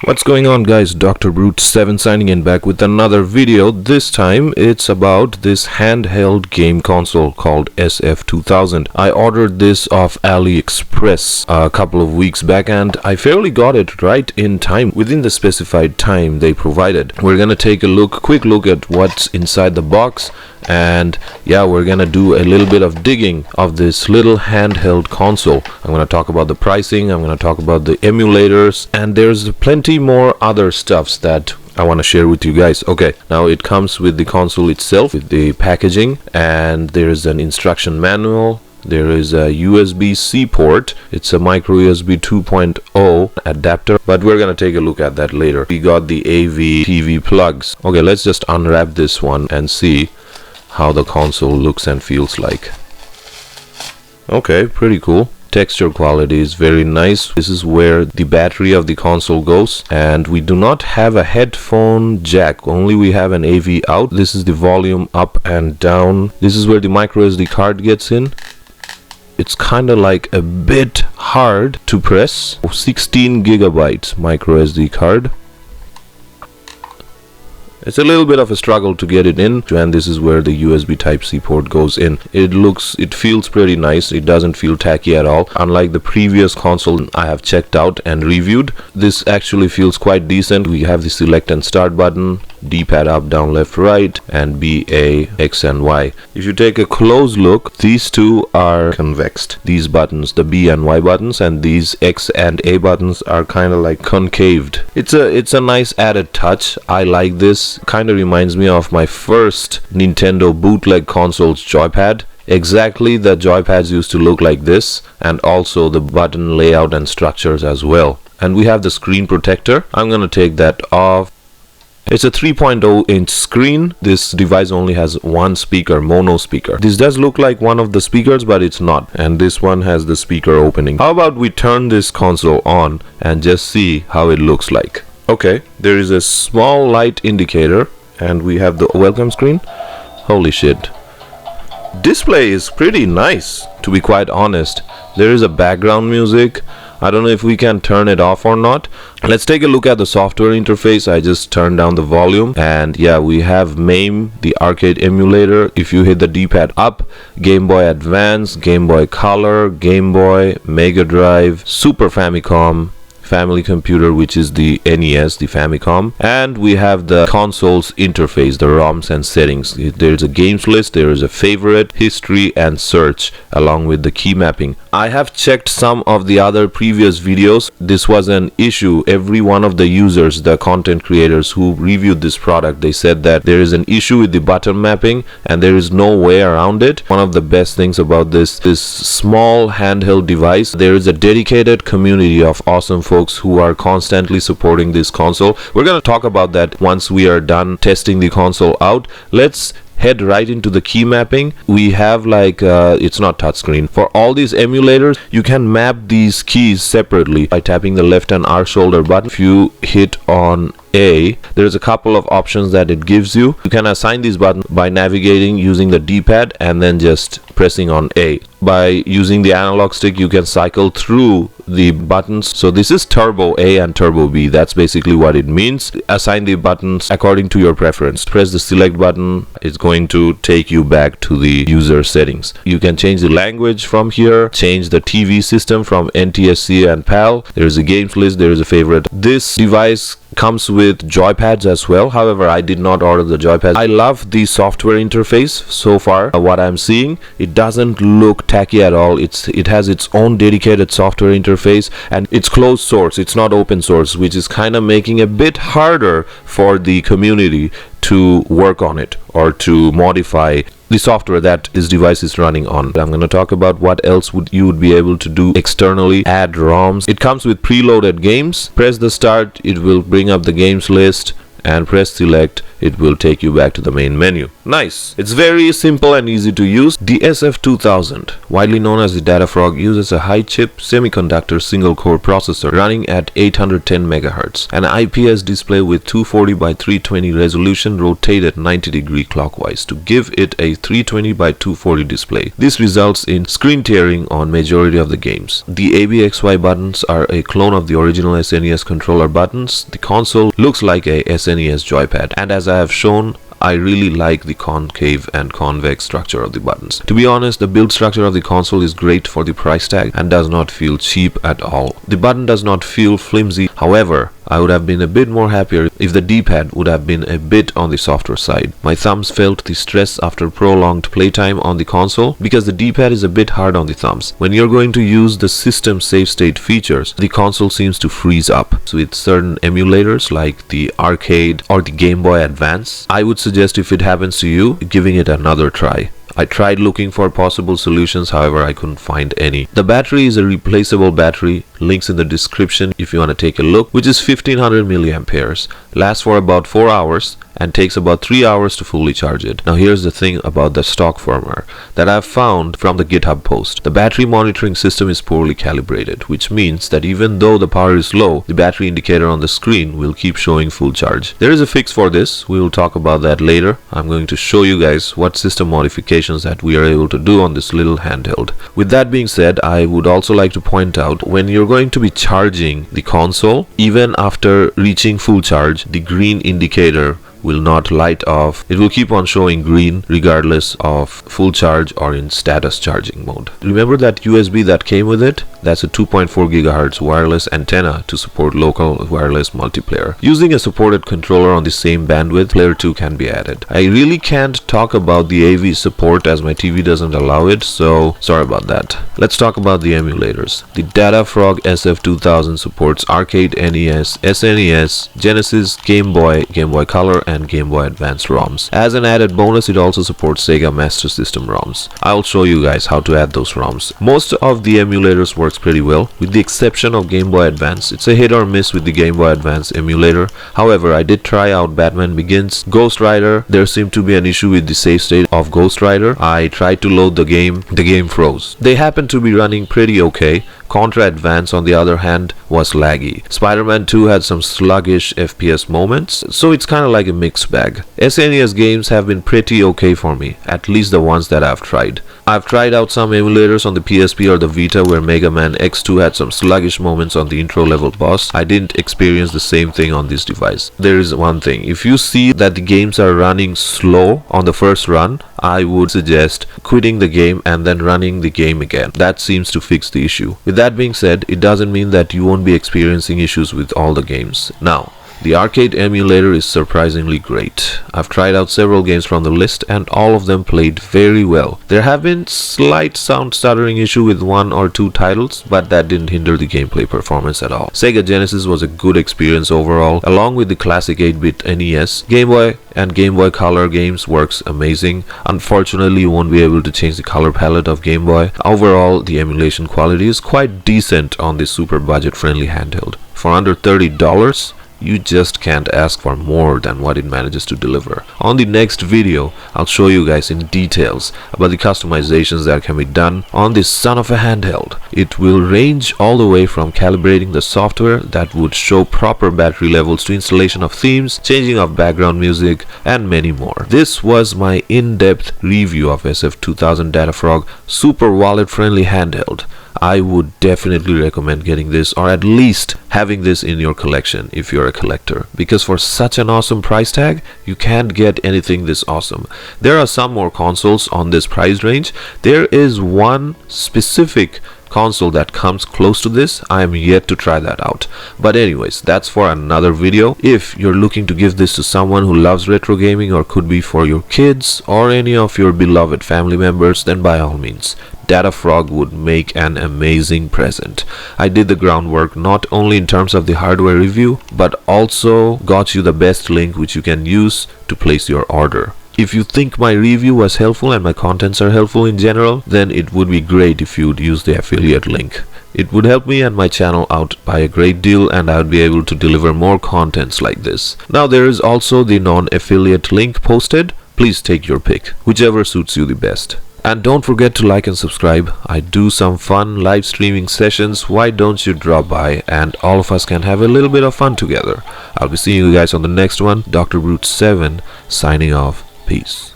What's going on, guys? Dr. Brute 7 signing in, back with another video. This time it's about this handheld game console called SF-2000. I ordered this off AliExpress a couple of weeks back and I fairly got it right in time, within the specified time they provided. We're gonna take a quick look at what's inside the box, and yeah, we're gonna do a little bit of digging of this little handheld console. I'm gonna talk about the pricing, I'm gonna talk about the emulators, and there's plenty more other stuffs that I want to share with you guys. Okay, now it comes with the console itself, with the packaging, and there is an instruction manual. There is a USB-C port. It's a micro USB 2.0 adapter, but we're gonna take a look at that later. We got the AV TV plugs. Okay, let's just unwrap this one and see how the console looks and feels like. Okay, pretty cool. Texture quality is very nice. This is where the battery of the console goes, and we do not have a headphone jack, only we have an AV out. This is the volume up and down. This is where the micro SD card gets in. It's kind of like a bit hard to press. 16 gigabytes micro SD card. It's a little bit of a struggle to get it in, and this is where the USB Type-C port goes in. It feels pretty nice. It doesn't feel tacky at all. Unlike the previous console I have checked out and reviewed, this actually feels quite decent. We have the select and start button, D-pad up, down, left, right, and B, A, X, and Y. If you take a close look, these two are convexed. These buttons, the B and Y buttons, and these X and A buttons are kind of like concaved. It's a nice added touch. I like this. Kind of reminds me of my first Nintendo bootleg console's joypad. Exactly, the joypads used to look like this, and also the button layout and structures as well. And we have the screen protector. I'm gonna take that off. It's a 3.0 inch screen. This device only has one speaker, mono speaker. This does look like one of the speakers, but it's not. And this one has the speaker opening. How about we turn this console on and just see how it looks like? Okay, there is a small light indicator, and we have the welcome screen. Holy shit. Display is pretty nice, to be quite honest. There is a background music. I don't know if we can turn it off or not. Let's take a look at the software interface. I just turned down the volume, and yeah, we have MAME, the arcade emulator. If you hit the D-pad up, Game Boy Advance, Game Boy Color, Game Boy, Mega Drive, Super Famicom, Family Computer, which is the NES, the Famicom, and we have the console's interface, the ROMs and settings. There's a games list, there is a favorite, history, and search, along with the key mapping. I have checked some of the other previous videos. This was an issue. Every one of the users, the content creators who reviewed this product, they said that there is an issue with the button mapping and there is no way around it. One of the best things about this small handheld device, there is a dedicated community of awesome folks who are constantly supporting this console. We're going to talk about that once we are done testing the console out. Let's head right into the key mapping. We have like it's not touchscreen. For all these emulators, you can map these keys separately by tapping the left and R shoulder button. If you hit on A, there's a couple of options that it gives you. You can assign these buttons by navigating using the D-pad and then just pressing on A. By using the analog stick, you can cycle through the buttons. So this is Turbo A and Turbo B. That's basically what it means. Assign the buttons according to your preference. Press the select button. It's going to take you back to the user settings. You can change the language from here, change the TV system from NTSC and PAL. There's a games list, there is a favorite. This device comes with joypads as well. However, I did not order the joypads. I love the software interface so far. What I'm seeing, it doesn't look tacky at all. It has its own dedicated software interface, and it's closed source. It's not open source, which is kind of making it a bit harder for the community to work on it or to modify the software that this device is running on. I'm going to talk about what else you would be able to do externally. Add ROMs. It comes with preloaded games. Press the start, it will bring up the games list, and press select, it will take you back to the main menu. Nice. It's very simple and easy to use. The SF-2000, widely known as the datafrog, uses a high-chip semiconductor single-core processor running at 810 MHz, an IPS display with 240 by 320 resolution rotated 90-degree clockwise to give it a 320 by 240 display. This results in screen tearing on majority of the games. The ABXY buttons are a clone of the original SNES controller buttons. The console looks like a SNES joypad, and as I have shown, I really like the concave and convex structure of the buttons. To be honest, the build structure of the console is great for the price tag and does not feel cheap at all. The button does not feel flimsy. However, I would have been a bit more happier if the D-pad would have been a bit on the softer side. My thumbs felt the stress after prolonged playtime on the console because the D-pad is a bit hard on the thumbs. When you're going to use the system save state features, the console seems to freeze up. So with certain emulators like the arcade or the Game Boy Advance, I would suggest, if it happens to you, giving it another try. I tried looking for possible solutions, however I couldn't find any. The battery is a replaceable battery, links in the description if you want to take a look, which is 1500 milliamperes, lasts for about 4 hours and takes about 3 hours to fully charge it. Now here's the thing about the stock firmware that I've found from the GitHub post. The battery monitoring system is poorly calibrated, which means that even though the power is low, the battery indicator on the screen will keep showing full charge. There is a fix for this. We will talk about that later. I'm going to show you guys what system modifications that we are able to do on this little handheld. With that being said, I would also like to point out, when you're going to be charging the console, even after reaching full charge, the green indicator will not light off. It will keep on showing green regardless of full charge or in status charging mode. Remember that USB that came with it? That's a 2.4 GHz wireless antenna to support local wireless multiplayer. Using a supported controller on the same bandwidth, player 2 can be added. I really can't talk about the AV support as my TV doesn't allow it, so sorry about that. Let's talk about the emulators. The datafrog SF-2000 supports arcade, NES, SNES, Genesis, Game Boy Color, and Game Boy Advance ROMs. As an added bonus, it also supports Sega Master System ROMs. I'll show you guys how to add those ROMs. Most of the emulators works pretty well, with the exception of Game Boy Advance. It's a hit or miss with the Game Boy Advance emulator. However, I did try out Batman Begins, Ghost Rider. There seemed to be an issue with the save state of Ghost Rider. I tried to load the game froze. They happened to be running pretty okay. Contra Advance, on the other hand, was laggy. Spider-Man 2 had some sluggish FPS moments, so it's kind of like a mixed bag. SNES games have been pretty okay for me, at least the ones that I've tried. I've tried out some emulators on the PSP or the Vita where Mega Man X2 had some sluggish moments on the intro level boss. I didn't experience the same thing on this device. There is one thing, if you see that the games are running slow on the first run, I would suggest quitting the game and then running the game again. That seems to fix the issue. With that being said, it doesn't mean that you won't be experiencing issues with all the games. Now, the arcade emulator is surprisingly great. I've tried out several games from the list and all of them played very well. There have been slight sound stuttering issue with 1 or 2 titles, but that didn't hinder the gameplay performance at all. Sega Genesis was a good experience overall, along with the classic 8-bit NES. Game Boy and Game Boy Color games works amazing. Unfortunately, you won't be able to change the color palette of Game Boy. Overall, the emulation quality is quite decent on this super budget friendly handheld. For under $30, you just can't ask for more than what it manages to deliver. On the next video, I'll show you guys in details about the customizations that can be done on this son of a handheld. It will range all the way from calibrating the software that would show proper battery levels to installation of themes, changing of background music, and many more. This was my in-depth review of SF-2000 datafrog super wallet friendly handheld. I would definitely recommend getting this, or at least having this in your collection if you're a collector, because for such an awesome price tag, you can't get anything this awesome. There are some more consoles on this price range. There is one specific console that comes close to this. I am yet to try that out, but anyways, that's for another video. If you're looking to give this to someone who loves retro gaming, or could be for your kids or any of your beloved family members, then by all means, datafrog would make an amazing present. I did the groundwork not only in terms of the hardware review, but also got you the best link which you can use to place your order. If you think my review was helpful and my contents are helpful in general, then it would be great if you'd use the affiliate link. It would help me and my channel out by a great deal, and I would be able to deliver more contents like this. Now there is also the non-affiliate link posted. Please take your pick, whichever suits you the best. And don't forget to like and subscribe. I do some fun live streaming sessions. Why don't you drop by and all of us can have a little bit of fun together. I'll be seeing you guys on the next one. Dr. Brute 7 signing off. Peace.